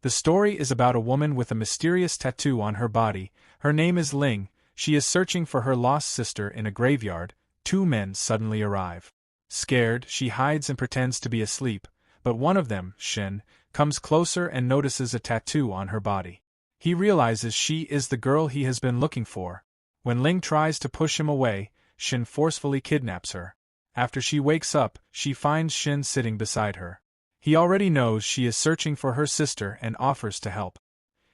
The story is about a woman with a mysterious tattoo on her body. Her name is Ling. She is searching for her lost sister in a graveyard. Two men suddenly arrive. Scared, she hides and pretends to be asleep, but one of them, Shin, comes closer and notices a tattoo on her body. He realizes she is the girl he has been looking for. When Ling tries to push him away, Shin forcefully kidnaps her. After she wakes up, she finds Shin sitting beside her. He already knows she is searching for her sister and offers to help.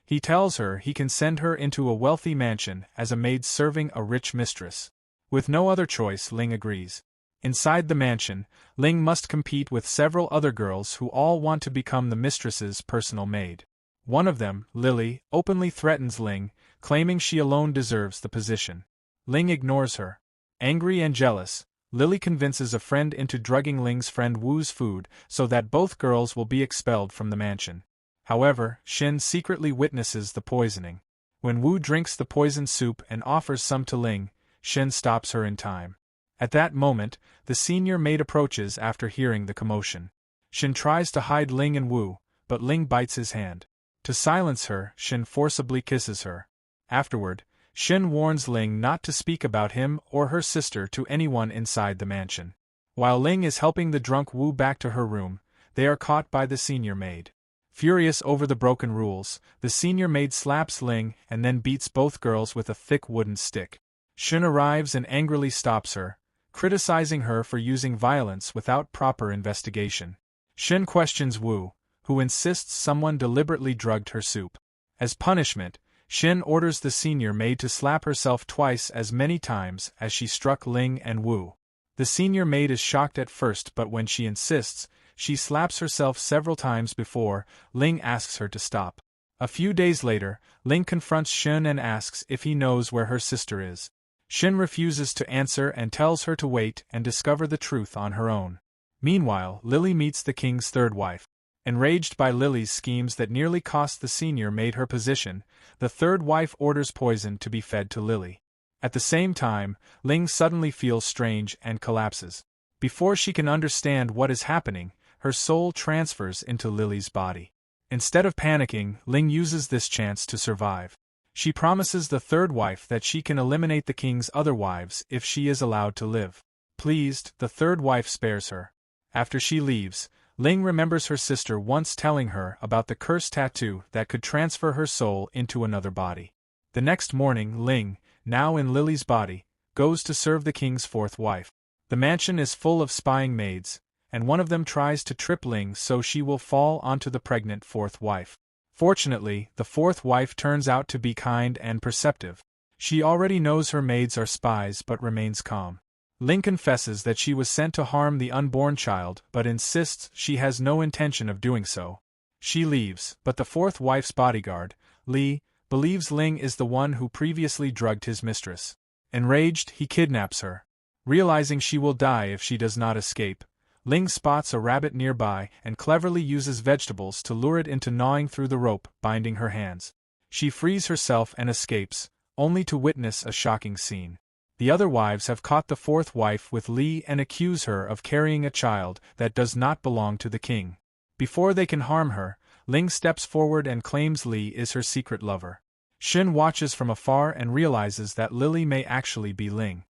He tells her he can send her into a wealthy mansion as a maid serving a rich mistress. With no other choice, Ling agrees. Inside the mansion, Ling must compete with several other girls who all want to become the mistress's personal maid. One of them, Lily, openly threatens Ling, claiming she alone deserves the position. Ling ignores her. Angry and jealous, Lily convinces a friend into drugging Ling's friend Wu's food so that both girls will be expelled from the mansion. However, Shin secretly witnesses the poisoning. When Wu drinks the poisoned soup and offers some to Ling, Shin stops her in time. At that moment, the senior maid approaches after hearing the commotion. Shin tries to hide Ling and Wu, but Ling bites his hand. To silence her, Shin forcibly kisses her. Afterward, Shin warns Ling not to speak about him or her sister to anyone inside the mansion. While Ling is helping the drunk Wu back to her room, they are caught by the senior maid. Furious over the broken rules, the senior maid slaps Ling and then beats both girls with a thick wooden stick. Shin arrives and angrily stops her, criticizing her for using violence without proper investigation. Shin questions Wu, who insists someone deliberately drugged her soup. As punishment, Shin orders the senior maid to slap herself twice as many times as she struck Ling and Wu. The senior maid is shocked at first, but when she insists, she slaps herself several times before Ling asks her to stop. A few days later, Ling confronts Shin and asks if he knows where her sister is. Shin refuses to answer and tells her to wait and discover the truth on her own. Meanwhile, Lily meets the king's third wife. Enraged by Lily's schemes that nearly cost the senior maid her position, the third wife orders poison to be fed to Lily. At the same time, Ling suddenly feels strange and collapses. Before she can understand what is happening, her soul transfers into Lily's body. Instead of panicking, Ling uses this chance to survive. She promises the third wife that she can eliminate the king's other wives if she is allowed to live. Pleased, the third wife spares her. After she leaves, Ling remembers her sister once telling her about the cursed tattoo that could transfer her soul into another body. The next morning, Ling, now in Lily's body, goes to serve the king's fourth wife. The mansion is full of spying maids, and one of them tries to trip Ling so she will fall onto the pregnant fourth wife. Fortunately, the fourth wife turns out to be kind and perceptive. She already knows her maids are spies but remains calm. Ling confesses that she was sent to harm the unborn child but insists she has no intention of doing so. She leaves, but the fourth wife's bodyguard, Li, believes Ling is the one who previously drugged his mistress. Enraged, he kidnaps her. Realizing she will die if she does not escape, Ling spots a rabbit nearby and cleverly uses vegetables to lure it into gnawing through the rope binding her hands. She frees herself and escapes, only to witness a shocking scene. The other wives have caught the fourth wife with Li and accuse her of carrying a child that does not belong to the king. Before they can harm her, Ling steps forward and claims Li is her secret lover. Shin watches from afar and realizes that Lily may actually be Ling.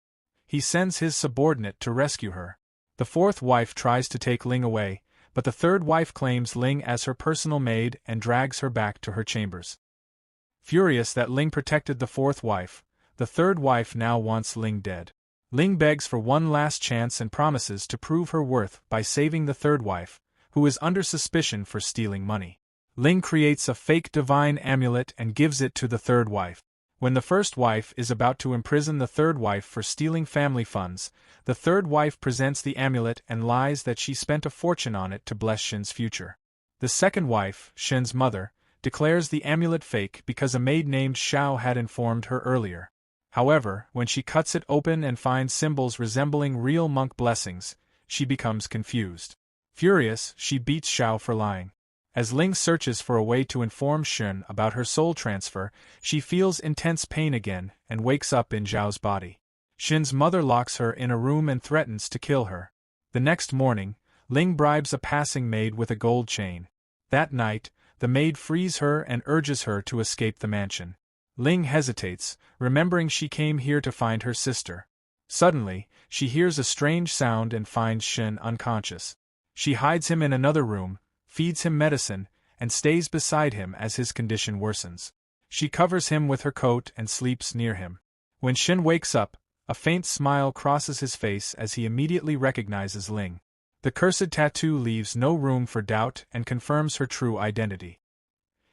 He sends his subordinate to rescue her. The fourth wife tries to take Ling away, but the third wife claims Ling as her personal maid and drags her back to her chambers. Furious that Ling protected the fourth wife, the third wife now wants Ling dead. Ling begs for one last chance and promises to prove her worth by saving the third wife, who is under suspicion for stealing money. Ling creates a fake divine amulet and gives it to the third wife. When the first wife is about to imprison the third wife for stealing family funds, the third wife presents the amulet and lies that she spent a fortune on it to bless Shin's future. The second wife, Shin's mother, declares the amulet fake because a maid named Xiao had informed her earlier. However, when she cuts it open and finds symbols resembling real monk blessings, she becomes confused. Furious, she beats Xiao for lying. As Ling searches for a way to inform Shin about her soul transfer, she feels intense pain again and wakes up in Zhao's body. Shin's mother locks her in a room and threatens to kill her. The next morning, Ling bribes a passing maid with a gold chain. That night, The maid frees her and urges her to escape the mansion. Ling hesitates, remembering she came here to find her sister. Suddenly, she hears a strange sound and finds Shin unconscious. She hides him in another room, feeds him medicine, and stays beside him as his condition worsens. She covers him with her coat and sleeps near him. When Shin wakes up, a faint smile crosses his face as he immediately recognizes Ling. The cursed tattoo leaves no room for doubt and confirms her true identity.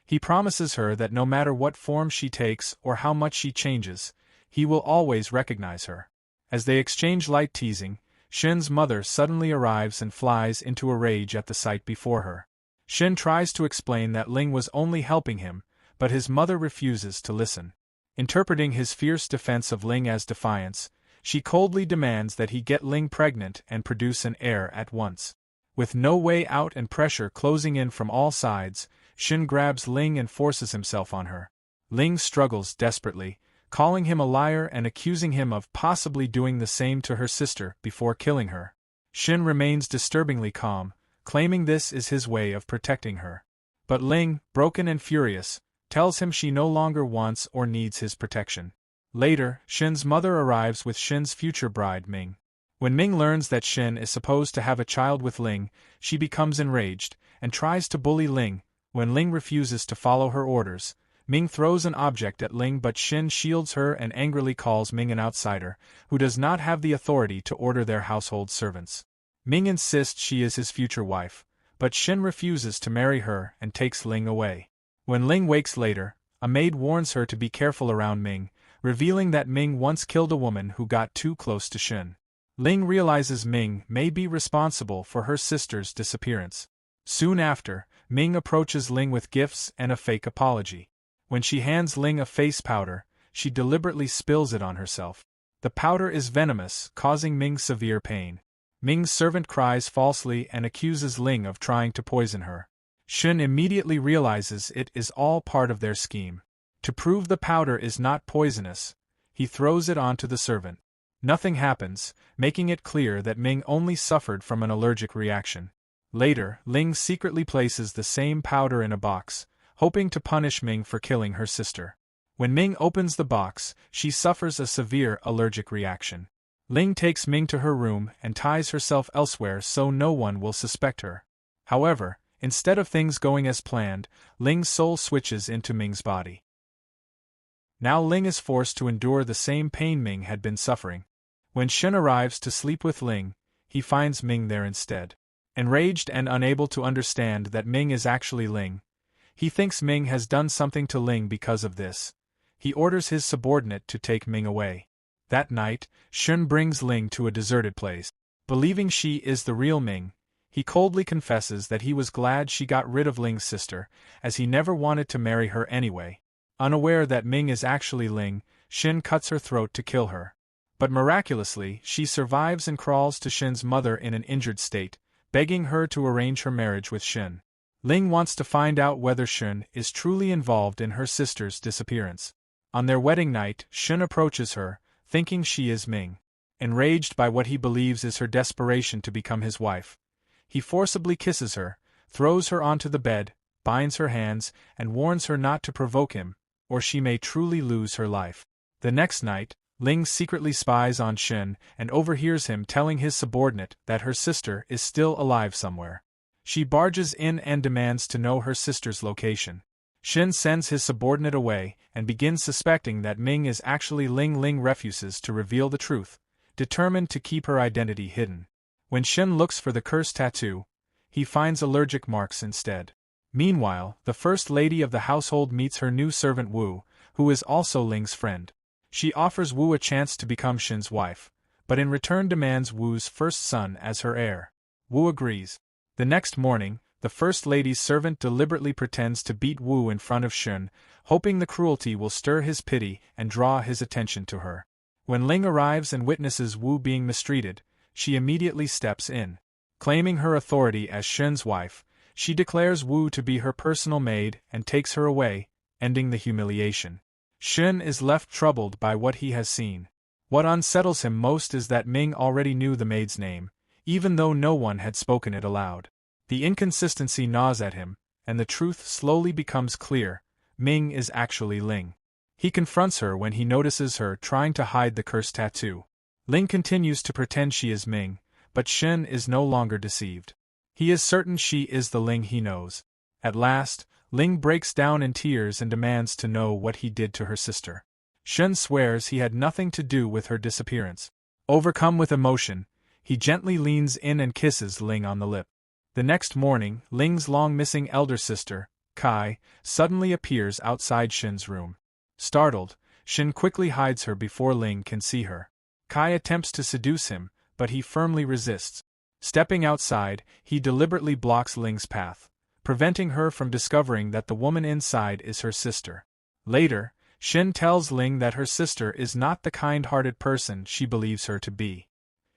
He promises her that no matter what form she takes or how much she changes, he will always recognize her. As they exchange light teasing, Shin's mother suddenly arrives and flies into a rage at the sight before her. Shin tries to explain that Ling was only helping him, but his mother refuses to listen. Interpreting his fierce defense of Ling as defiance, she coldly demands that he get Ling pregnant and produce an heir at once. With no way out and pressure closing in from all sides, Shin grabs Ling and forces himself on her. Ling struggles desperately, calling him a liar and accusing him of possibly doing the same to her sister before killing her. Shin remains disturbingly calm, claiming this is his way of protecting her. But Ling, broken and furious, tells him she no longer wants or needs his protection. Later, Shin's mother arrives with Shin's future bride Ming. When Ming learns that Shin is supposed to have a child with Ling, she becomes enraged and tries to bully Ling. When Ling refuses to follow her orders, Ming throws an object at Ling, but Shin shields her and angrily calls Ming an outsider, who does not have the authority to order their household servants. Ming insists she is his future wife, but Shin refuses to marry her and takes Ling away. When Ling wakes later, a maid warns her to be careful around Ming, revealing that Ming once killed a woman who got too close to Shin. Ling realizes Ming may be responsible for her sister's disappearance. Soon after, Ming approaches Ling with gifts and a fake apology. When she hands Ling a face powder, she deliberately spills it on herself. The powder is venomous, causing Ming severe pain. Ming's servant cries falsely and accuses Ling of trying to poison her. Shin immediately realizes it is all part of their scheme. To prove the powder is not poisonous, he throws it onto the servant. Nothing happens, making it clear that Ming only suffered from an allergic reaction. Later, Ling secretly places the same powder in a box, hoping to punish Ming for killing her sister. When Ming opens the box, she suffers a severe allergic reaction. Ling takes Ming to her room and ties herself elsewhere so no one will suspect her. However, instead of things going as planned, Ling's soul switches into Ming's body. Now Ling is forced to endure the same pain Ming had been suffering. When Shin arrives to sleep with Ling, he finds Ming there instead. Enraged and unable to understand that Ming is actually Ling, he thinks Ming has done something to Ling because of this. He orders his subordinate to take Ming away. That night, Shin brings Ling to a deserted place. Believing she is the real Ming, he coldly confesses that he was glad she got rid of Ling's sister, as he never wanted to marry her anyway. Unaware that Ming is actually Ling, Shin cuts her throat to kill her. But miraculously, she survives and crawls to Shin's mother in an injured state, begging her to arrange her marriage with Shin. Ling wants to find out whether Shin is truly involved in her sister's disappearance. On their wedding night, Shin approaches her, thinking she is Ming. Enraged by what he believes is her desperation to become his wife, he forcibly kisses her, throws her onto the bed, binds her hands, and warns her not to provoke him, or she may truly lose her life. The next night, Ling secretly spies on Shin and overhears him telling his subordinate that her sister is still alive somewhere. She barges in and demands to know her sister's location. Shin sends his subordinate away and begins suspecting that Ming is actually Ling. Ling refuses to reveal the truth, determined to keep her identity hidden. When Shin looks for the cursed tattoo, he finds allergic marks instead. Meanwhile, the first lady of the household meets her new servant Wu, who is also Ling's friend. She offers Wu a chance to become Shin's wife, but in return demands Wu's first son as her heir. Wu agrees. The next morning, the first lady's servant deliberately pretends to beat Wu in front of Shin, hoping the cruelty will stir his pity and draw his attention to her. When Ling arrives and witnesses Wu being mistreated, she immediately steps in. Claiming her authority as Shin's wife, she declares Wu to be her personal maid and takes her away, ending the humiliation. Shin is left troubled by what he has seen. What unsettles him most is that Ming already knew the maid's name, even though no one had spoken it aloud. The inconsistency gnaws at him, and the truth slowly becomes clear: Ming is actually Ling. He confronts her when he notices her trying to hide the cursed tattoo. Ling continues to pretend she is Ming, but Shen is no longer deceived. He is certain she is the Ling he knows. At last, Ling breaks down in tears and demands to know what he did to her sister. Shen swears he had nothing to do with her disappearance. Overcome with emotion, he gently leans in and kisses Ling on the lip. The next morning, Ling's long-missing elder sister, Kai, suddenly appears outside Shen's room. Startled, Shen quickly hides her before Ling can see her. Kai attempts to seduce him, but he firmly resists. Stepping outside, he deliberately blocks Ling's path, preventing her from discovering that the woman inside is her sister. Later, Shen tells Ling that her sister is not the kind-hearted person she believes her to be.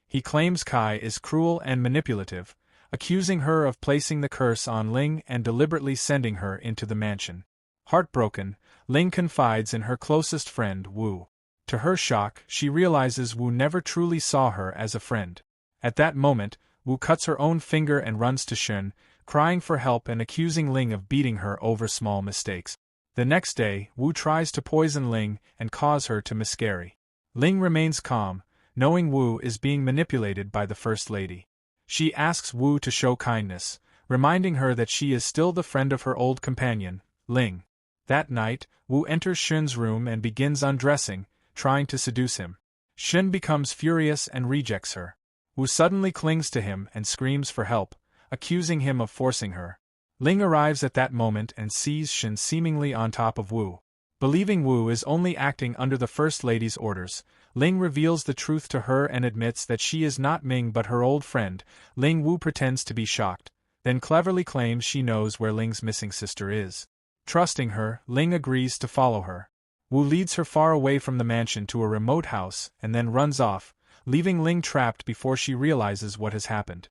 He claims Kai is cruel and manipulative, accusing her of placing the curse on Ling and deliberately sending her into the mansion. Heartbroken, Ling confides in her closest friend, Wu. To her shock, she realizes Wu never truly saw her as a friend. At that moment, Wu cuts her own finger and runs to Shen, crying for help and accusing Ling of beating her over small mistakes. The next day, Wu tries to poison Ling and cause her to miscarry. Ling remains calm, knowing Wu is being manipulated by the First Lady. She asks Wu to show kindness, reminding her that she is still the friend of her old companion, Ling. That night, Wu enters Shen's room and begins undressing, trying to seduce him. Shen becomes furious and rejects her. Wu suddenly clings to him and screams for help, accusing him of forcing her. Ling arrives at that moment and sees Shen seemingly on top of Wu. Believing Wu is only acting under the First Lady's orders, Ling reveals the truth to her and admits that she is not Ming but her old friend. Wu pretends to be shocked, then cleverly claims she knows where Ling's missing sister is. Trusting her, Ling agrees to follow her. Wu leads her far away from the mansion to a remote house and then runs off, leaving Ling trapped before she realizes what has happened.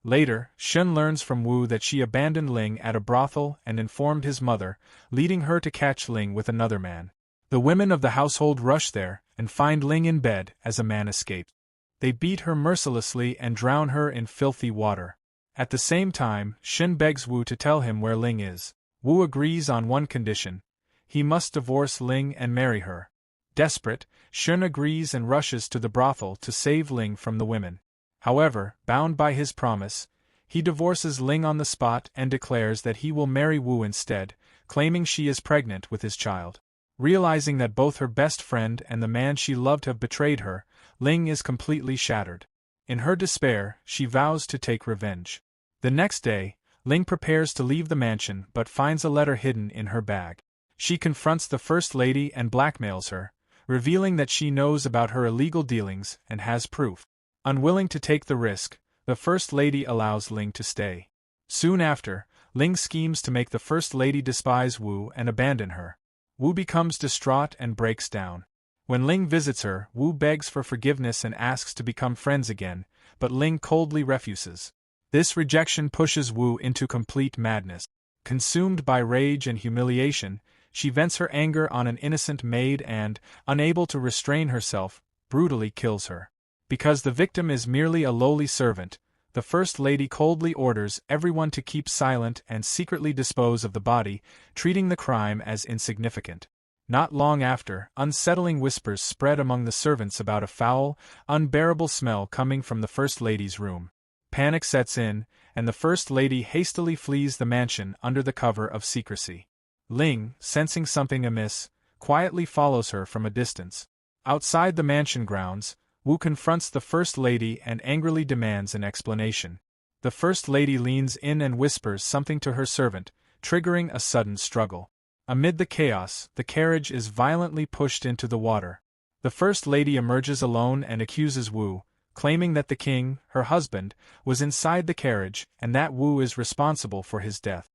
Later, Shen learns from Wu that she abandoned Ling at a brothel and informed his mother, leading her to catch Ling with another man. The women of the household rush there and find Ling in bed as a man escaped. They beat her mercilessly and drown her in filthy water. At the same time, Shen begs Wu to tell him where Ling is. Wu agrees on one condition: he must divorce Ling and marry her. Desperate, Shen agrees and rushes to the brothel to save Ling from the women. However, bound by his promise, he divorces Ling on the spot and declares that he will marry Wu instead, claiming she is pregnant with his child. Realizing that both her best friend and the man she loved have betrayed her, Ling is completely shattered. In her despair, she vows to take revenge. The next day, Ling prepares to leave the mansion but finds a letter hidden in her bag. She confronts the First Lady and blackmails her, revealing that she knows about her illegal dealings and has proof. Unwilling to take the risk, the First Lady allows Ling to stay. Soon after, Ling schemes to make the First Lady despise Wu and abandon her. Wu becomes distraught and breaks down. When Ling visits her, Wu begs for forgiveness and asks to become friends again, but Ling coldly refuses. This rejection pushes Wu into complete madness. Consumed by rage and humiliation, she vents her anger on an innocent maid and, unable to restrain herself, brutally kills her. Because the victim is merely a lowly servant, the First Lady coldly orders everyone to keep silent and secretly dispose of the body, treating the crime as insignificant. Not long after, unsettling whispers spread among the servants about a foul, unbearable smell coming from the First Lady's room. Panic sets in, and the First Lady hastily flees the mansion under the cover of secrecy. Ling, sensing something amiss, quietly follows her from a distance. Outside the mansion grounds, Wu confronts the First Lady and angrily demands an explanation. The First Lady leans in and whispers something to her servant, triggering a sudden struggle. Amid the chaos, the carriage is violently pushed into the water. The First Lady emerges alone and accuses Wu, claiming that the king, her husband, was inside the carriage and that Wu is responsible for his death.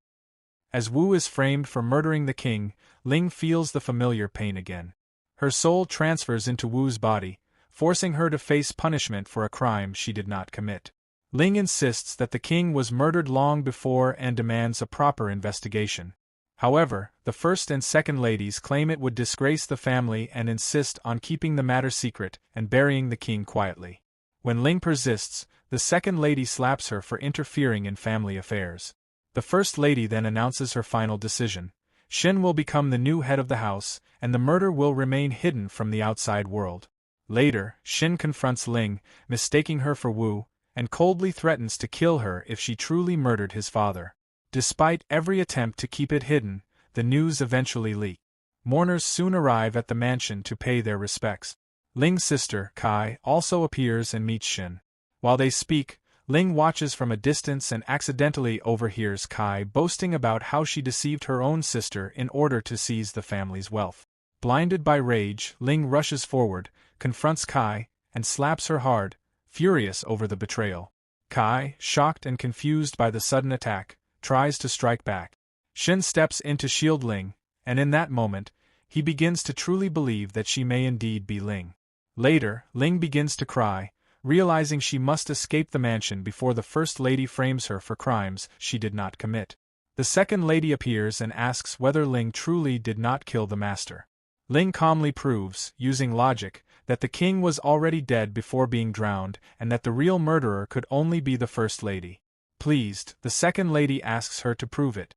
As Wu is framed for murdering the king, Ling feels the familiar pain again. Her soul transfers into Wu's body, forcing her to face punishment for a crime she did not commit. Ling insists that the king was murdered long before and demands a proper investigation. However, the First and Second Ladies claim it would disgrace the family and insist on keeping the matter secret and burying the king quietly. When Ling persists, the Second Lady slaps her for interfering in family affairs. The First Lady then announces her final decision. Shin will become the new head of the house, and the murder will remain hidden from the outside world. Later, Shin confronts Ling, mistaking her for Wu, and coldly threatens to kill her if she truly murdered his father. Despite every attempt to keep it hidden, the news eventually leaks. Mourners soon arrive at the mansion to pay their respects. Ling's sister, Kai, also appears and meets Shin. While they speak, Ling watches from a distance and accidentally overhears Kai boasting about how she deceived her own sister in order to seize the family's wealth. Blinded by rage, Ling rushes forward, confronts Kai, and slaps her hard, furious over the betrayal. Kai, shocked and confused by the sudden attack, tries to strike back. Shin steps in to shield Ling, and in that moment, he begins to truly believe that she may indeed be Ling. Later, Ling begins to cry, realizing she must escape the mansion before the First Lady frames her for crimes she did not commit. The Second Lady appears and asks whether Ling truly did not kill the master. Ling calmly proves, using logic, that the king was already dead before being drowned and that the real murderer could only be the First Lady. Pleased, the Second Lady asks her to prove it.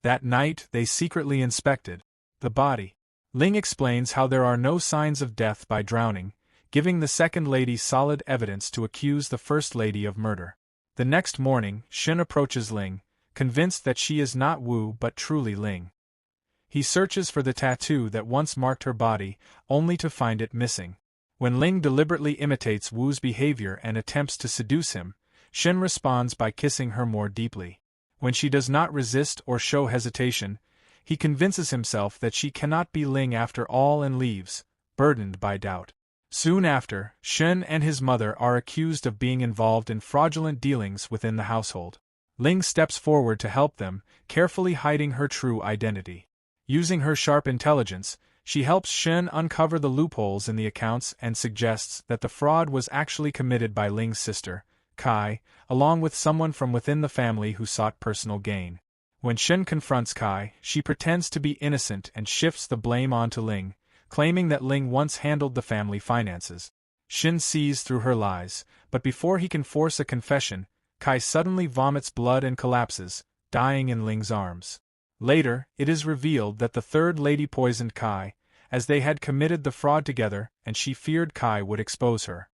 That night, they secretly inspected the body. Ling explains how there are no signs of death by drowning, giving the Second Lady solid evidence to accuse the First Lady of murder. The next morning, Shin approaches Ling, convinced that she is not Wu but truly Ling. He searches for the tattoo that once marked her body, only to find it missing. When Ling deliberately imitates Wu's behavior and attempts to seduce him, Shin responds by kissing her more deeply. When she does not resist or show hesitation, he convinces himself that she cannot be Ling after all and leaves, burdened by doubt. Soon after, Shin and his mother are accused of being involved in fraudulent dealings within the household. Ling steps forward to help them, carefully hiding her true identity. Using her sharp intelligence, she helps Shin uncover the loopholes in the accounts and suggests that the fraud was actually committed by Ling's sister, Kai, along with someone from within the family who sought personal gain. When Shin confronts Kai, she pretends to be innocent and shifts the blame onto Ling, claiming that Ling once handled the family finances. Shin sees through her lies, but before he can force a confession, Kai suddenly vomits blood and collapses, dying in Ling's arms. Later, it is revealed that the Third Lady poisoned Kai, as they had committed the fraud together and she feared Kai would expose her.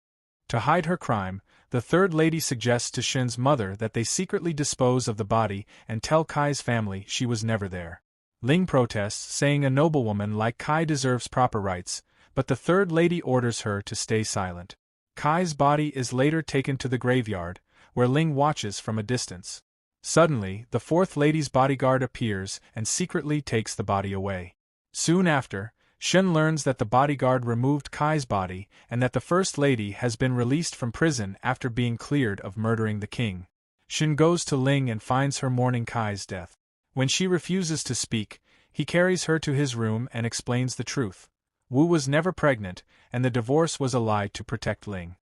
To hide her crime, the Third Lady suggests to Shin's mother that they secretly dispose of the body and tell Kai's family she was never there. Ling protests, saying a noblewoman like Kai deserves proper rights, but the Third Lady orders her to stay silent. Kai's body is later taken to the graveyard, where Ling watches from a distance. Suddenly, the Fourth Lady's bodyguard appears and secretly takes the body away. Soon after, Shin learns that the bodyguard removed Kai's body and that the First Lady has been released from prison after being cleared of murdering the king. Shin goes to Ling and finds her mourning Kai's death. When she refuses to speak, he carries her to his room and explains the truth. Wu was never pregnant, and the divorce was a lie to protect Ling.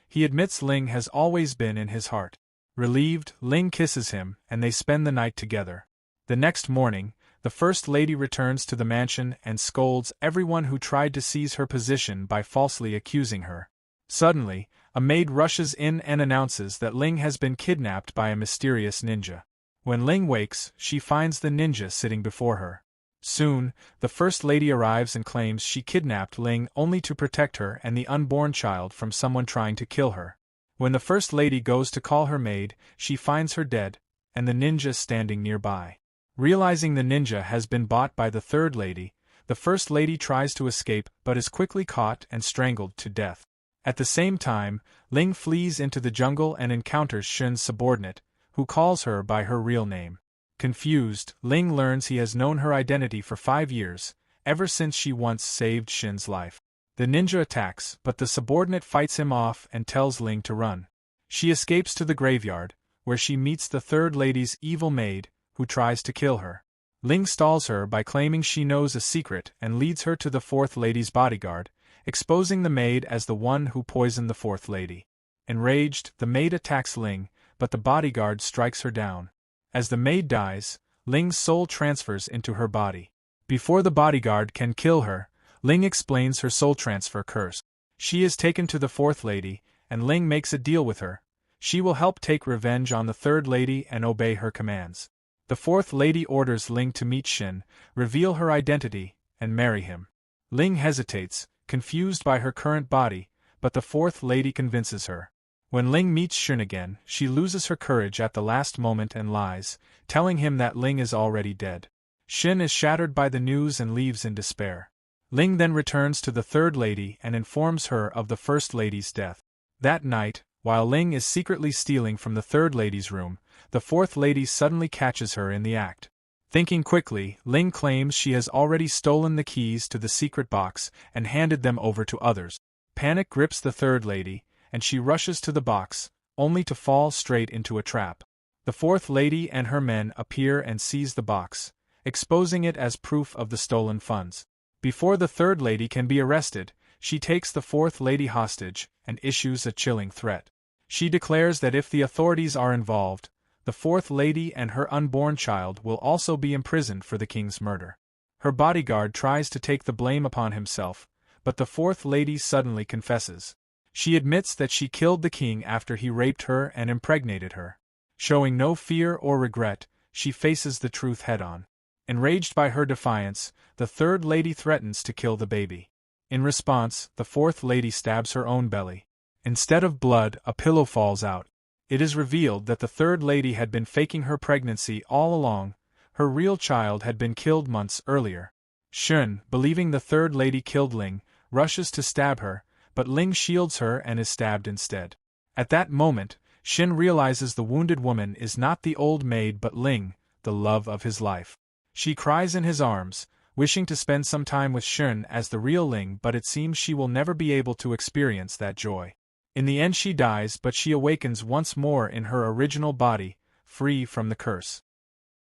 He admits Ling has always been in his heart. Relieved, Ling kisses him, and they spend the night together. The next morning, the First Lady returns to the mansion and scolds everyone who tried to seize her position by falsely accusing her. Suddenly, a maid rushes in and announces that Ling has been kidnapped by a mysterious ninja. When Ling wakes, she finds the ninja sitting before her. Soon, the First Lady arrives and claims she kidnapped Ling only to protect her and the unborn child from someone trying to kill her. When the First Lady goes to call her maid, she finds her dead, and the ninja standing nearby. Realizing the ninja has been bought by the Third Lady, the First Lady tries to escape but is quickly caught and strangled to death. At the same time, Ling flees into the jungle and encounters Shin's subordinate, who calls her by her real name. Confused, Ling learns he has known her identity for 5 years, ever since she once saved Shin's life. The ninja attacks, but the subordinate fights him off and tells Ling to run. She escapes to the graveyard, where she meets the Third Lady's evil maid, who tries to kill her. Ling stalls her by claiming she knows a secret and leads her to the Fourth Lady's bodyguard, exposing the maid as the one who poisoned the Fourth Lady. Enraged, the maid attacks Ling, but the bodyguard strikes her down. As the maid dies, Ling's soul transfers into her body. Before the bodyguard can kill her, Ling explains her soul transfer curse. She is taken to the Fourth Lady, and Ling makes a deal with her. She will help take revenge on the third lady and obey her commands. The fourth lady orders Ling to meet Shin, reveal her identity, and marry him. Ling hesitates, confused by her current body, but the fourth lady convinces her. When Ling meets Shin again, she loses her courage at the last moment and lies, telling him that Ling is already dead. Shin is shattered by the news and leaves in despair. Ling then returns to the third lady and informs her of the first lady's death. That night, while Ling is secretly stealing from the third lady's room, the fourth lady suddenly catches her in the act. Thinking quickly, Ling claims she has already stolen the keys to the secret box and handed them over to others. Panic grips the third lady, and she rushes to the box, only to fall straight into a trap. The fourth lady and her men appear and seize the box, exposing it as proof of the stolen funds. Before the third lady can be arrested, she takes the fourth lady hostage and issues a chilling threat. She declares that if the authorities are involved, the fourth lady and her unborn child will also be imprisoned for the king's murder. Her bodyguard tries to take the blame upon himself, but the fourth lady suddenly confesses. She admits that she killed the king after he raped her and impregnated her. Showing no fear or regret, she faces the truth head-on. Enraged by her defiance, the third lady threatens to kill the baby. In response, the fourth lady stabs her own belly. Instead of blood, a pillow falls out. It is revealed that the third lady had been faking her pregnancy all along. Her real child had been killed months earlier. Shun, believing the third lady killed Ling, rushes to stab her, but Ling shields her and is stabbed instead. At that moment, Shin realizes the wounded woman is not the old maid but Ling, the love of his life. She cries in his arms, wishing to spend some time with Shun as the real Ling, but it seems she will never be able to experience that joy. In the end she dies, but she awakens once more in her original body, free from the curse.